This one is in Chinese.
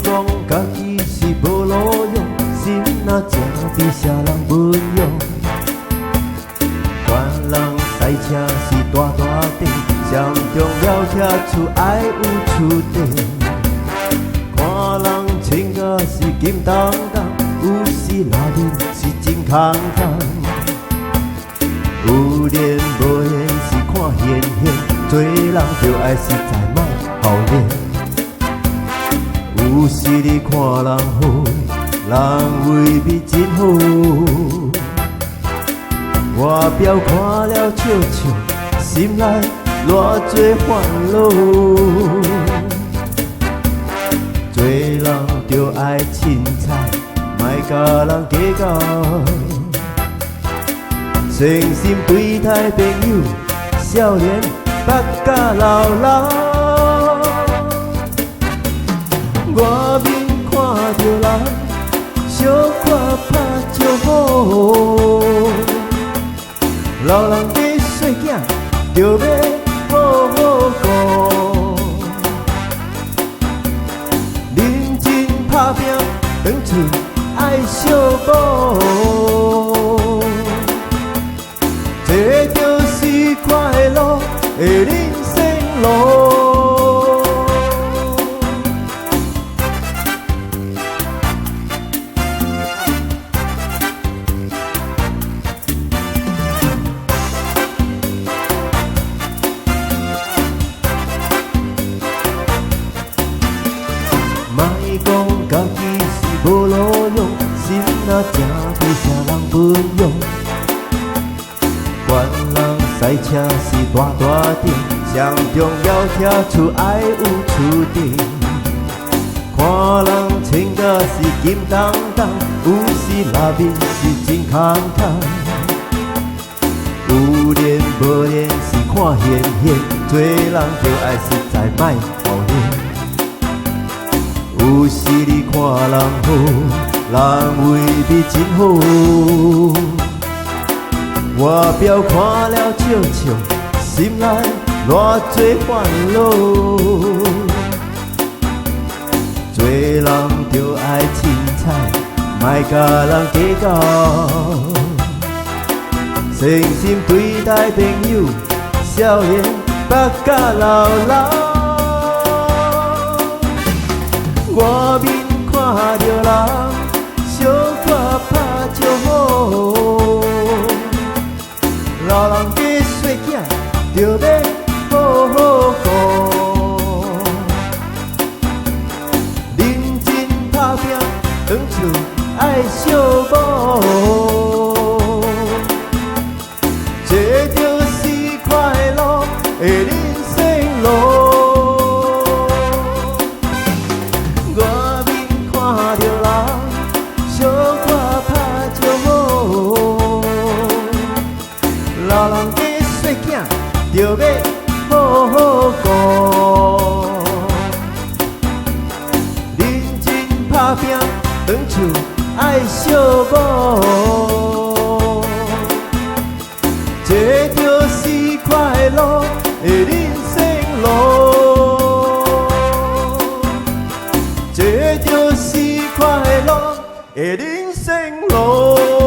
讲家己是无路用，心若正比啥人不用。看人赛车是大大地，上重要车厝爱有厝地。看人穿甲是金当当，有时拉面是真空空。有练无练是看现现，做人着爱实在莫好练。有时你看人好，人未必真好。外表看了笑笑，心内偌多烦恼。做人着爱凊彩，莫甲人计较。诚心对待朋友，少年捌甲老老。外面看着人，小可拍招呼。老人家细囝，着要好好顾。认真打拼，长处爱小补。这就是快乐的人生路。莫讲家己是无路用，心若正比啥人不用。管人赛车是大大地，上重要车厝爱有厝地。看人穿甲是金当当，有时拉面是真空空。有练无练是看现现，做人着爱实在莫好练。有时你看人好，人未必真好。外表看了笑笑，心内偌多烦恼。做人着爱凊彩，莫甲人计较。诚心对待朋友，少年捌甲老老。外面看着人，小可拍招呼。老人家细囝，着要好好顾。认真打拼，长处爱小补。这就是快乐的人生路。外面看着人，小可拍招呼。老人家细囝，着要好好顾。认真打拼，长处爱小补。这就是快乐的人生路。这就是快乐的人生路。